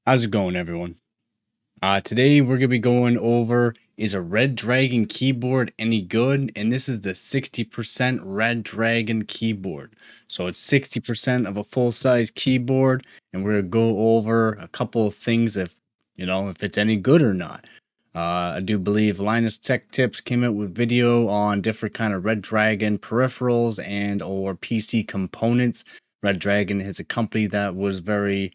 How's it going, everyone? Today we're gonna be going over, is a Redragon keyboard any good? And this is the 60% Redragon keyboard. So it's 60% of a full-size keyboard, and we're gonna go over a couple of things if it's any good or not. I do believe Linus Tech Tips came out with video on different kind of Redragon peripherals and or PC components. Redragon is a company that was very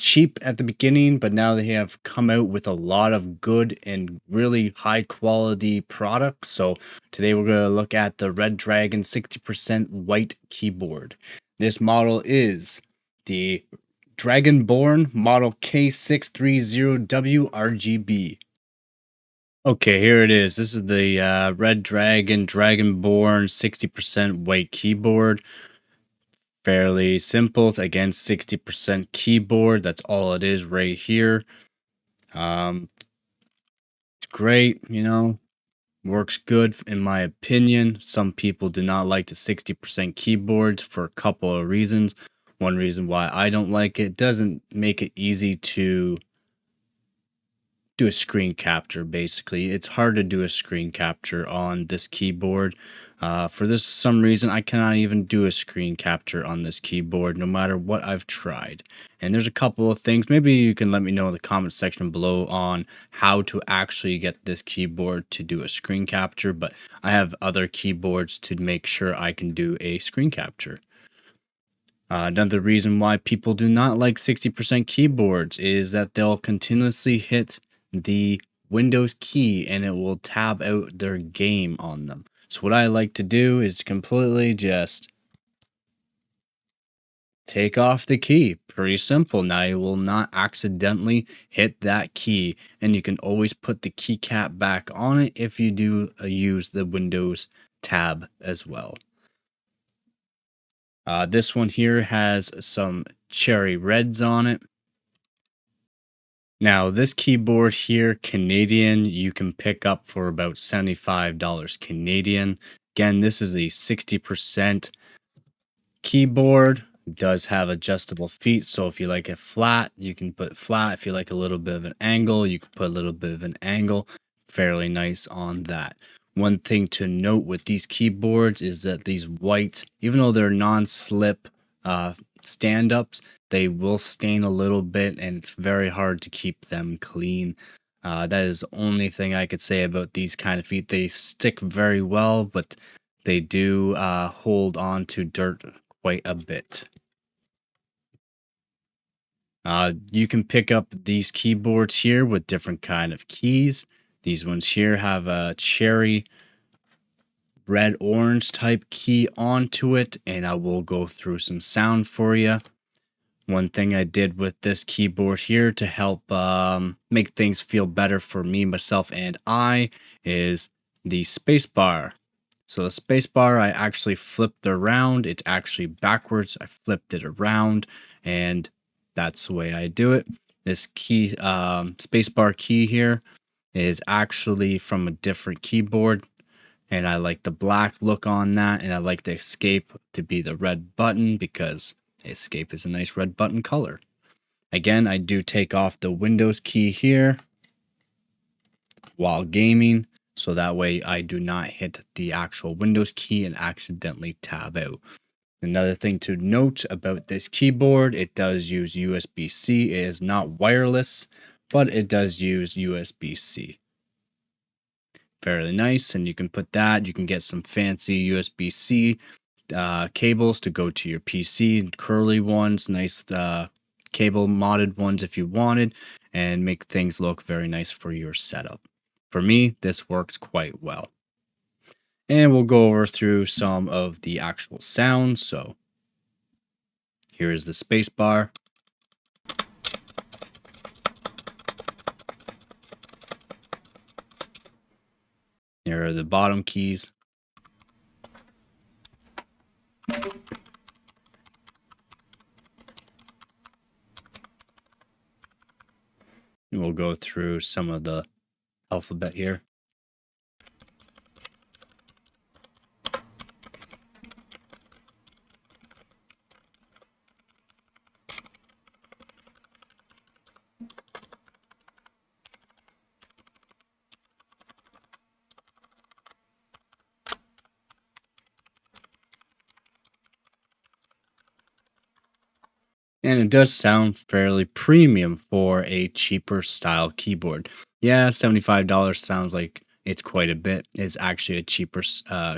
cheap at the beginning, but now they have come out with a lot of good and really high quality products. So today we're going to look at the Redragon 60% white keyboard. This model is the Dragonborn model K630W RGB. Okay, here it is. This is the Redragon Dragonborn 60% white keyboard. Fairly simple. Again, 60% keyboard. That's all it is right here. It's great, works good in my opinion. Some people do not like the 60% keyboards for a couple of reasons. One reason why I don't like it, doesn't make it easy to do a screen capture. Basically, it's hard to do a screen capture on this keyboard. For this some reason, I cannot even do a screen capture on this keyboard no matter what I've tried. And there's a couple of things, maybe you can let me know in the comment section below on how to actually get this keyboard to do a screen capture, but I have other keyboards to make sure I can do a screen capture. Another reason why people do not like 60% keyboards is that they'll continuously hit the Windows key and it will tab out their game on them. So what I like to do is completely just take off the key. Pretty simple. Now you will not accidentally hit that key, and you can always put the keycap back on it if you do use the Windows tab as well. This one here has some cherry reds on it. Now, this keyboard here, Canadian, you can pick up for about $75 Canadian. Again, this is a 60% keyboard. It does have adjustable feet, so if you like it flat, you can put flat. If you like a little bit of an angle, you can put a little bit of an angle. Fairly nice on that. One thing to note with these keyboards is that these white, even though they're non-slip stand-ups, they will stain a little bit, and it's very hard to keep them clean. That is the only thing I could say about these kind of feet. They stick very well, but they do hold on to dirt quite a bit. You can pick up these keyboards here with different kind of keys. These ones here have a cherry red orange type key onto it, and I will go through some sound for you. One thing I did with this keyboard here to help make things feel better for me, myself, and I is the space bar. So the space bar, I actually flipped around. It's actually backwards. I flipped it around, and that's the way I do it. This key, space bar key here, is actually from a different keyboard, and I like the black look on that, and I like the escape to be the red button because escape is a nice red button color. Again, I do take off the Windows key here while gaming, so that way I do not hit the actual Windows key and accidentally tab out. Another thing to note about this keyboard, it does use USB-C. It is not wireless, but it does use USB-C. Fairly nice, and you can put that, you can get some fancy USB-C cables to go to your PC, curly ones, nice cable modded ones if you wanted, and make things look very nice for your setup. For me, this worked quite well. And we'll go over through some of the actual sounds. So here is the space bar. Here are the bottom keys. And we'll go through some of the alphabet here. And it does sound fairly premium for a cheaper style keyboard. Yeah, $75 sounds like it's quite a bit. It's actually a cheaper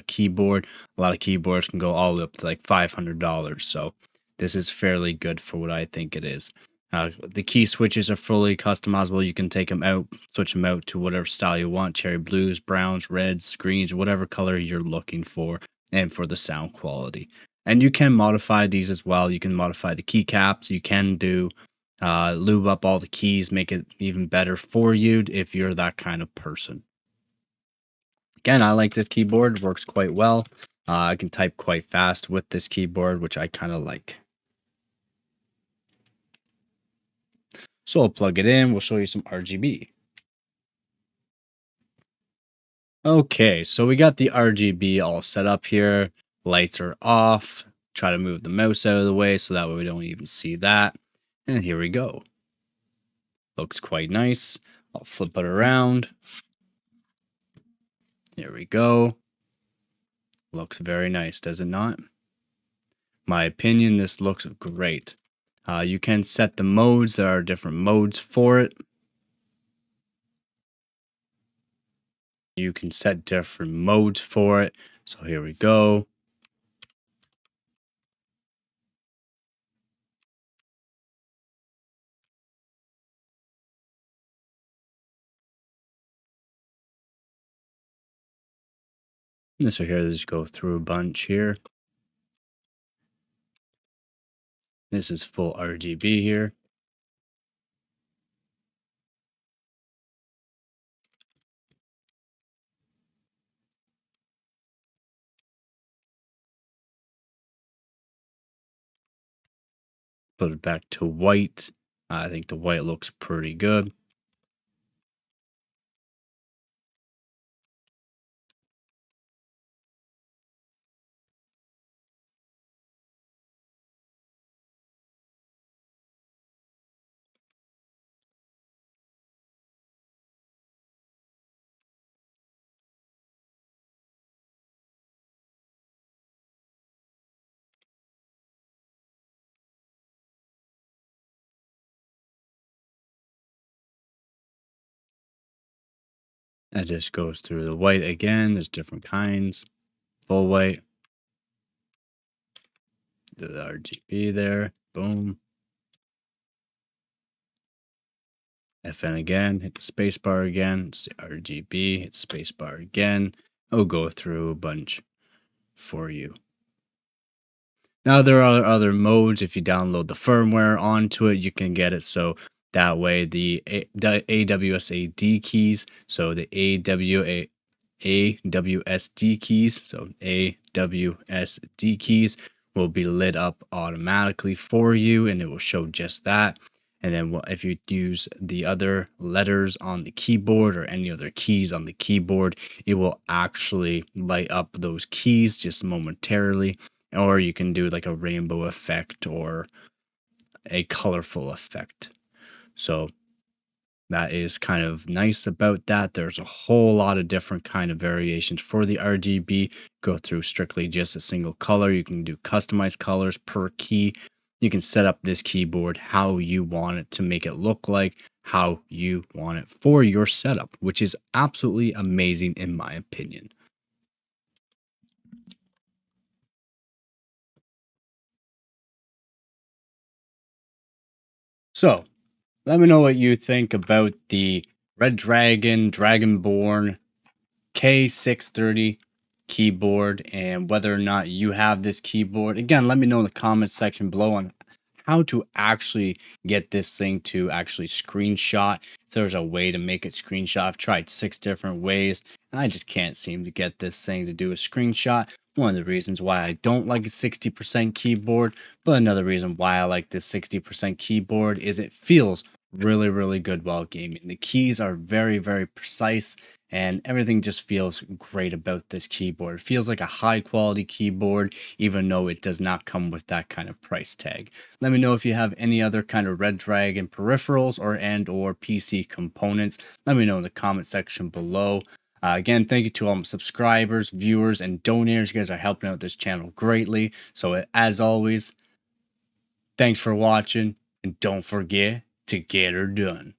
keyboard. A lot of keyboards can go all the way up to like $500. So this is fairly good for what I think it is. The key switches are fully customizable. You can take them out, switch them out to whatever style you want: cherry blues, browns, reds, greens, whatever color you're looking for, and for the sound quality. And you can modify these as well. You can modify the keycaps. You can do lube up all the keys, make it even better for you if you're that kind of person. Again, I like this keyboard, works quite well. I can type quite fast with this keyboard, which I kind of like. So I'll plug it in. We'll show you some RGB. Okay, so we got the RGB all set up here. Lights are off. Try to move the mouse out of the way so that way we don't even see that. And here we go. Looks quite nice. I'll flip it around. Here we go. Looks very nice, does it not? My opinion, this looks great. You can set the modes. There are different modes for it. You can set different modes for it. So here we go. And so here, let's go through a bunch here. This is full RGB here. Put it back to white. I think the white looks pretty good. That just goes through the white again. There's different kinds. Full white. The RGB there. Boom. FN again, hit the spacebar again, it's the RGB, hit spacebar again. I'll go through a bunch for you. Now, there are other modes. If you download the firmware onto it, you can get it so that way the AWSAD keys, so the AWSD keys, so AWSD keys will be lit up automatically for you, and it will show just that. And then if you use the other letters on the keyboard or any other keys on the keyboard, it will actually light up those keys just momentarily. Or you can do like a rainbow effect or a colorful effect. So that is kind of nice about that. There's a whole lot of different kind of variations for the RGB. Go through strictly just a single color. You can do customized colors per key. You can set up this keyboard how you want it to make it look like how you want it for your setup, which is absolutely amazing in my opinion. So let me know what you think about the Redragon Dragonborn K630 keyboard and whether or not you have this keyboard. Again, let me know in the comments section below on how to actually get this thing to actually screenshot. If there's a way to make it screenshot, I've tried 6 different ways and I just can't seem to get this thing to do a screenshot. One of the reasons why I don't like a 60% keyboard, but another reason why I like this 60% keyboard is it feels really good while gaming. The keys are very precise and everything just feels great about this keyboard. It feels like a high quality keyboard even though it does not come with that kind of price tag. Let me know if you have any other kind of Redragon peripherals or PC components. Let me know in the comment section below. Again, thank you to all my subscribers, viewers, and donors. You guys are helping out this channel greatly. So as always, Thanks for watching, and don't forget to get her done.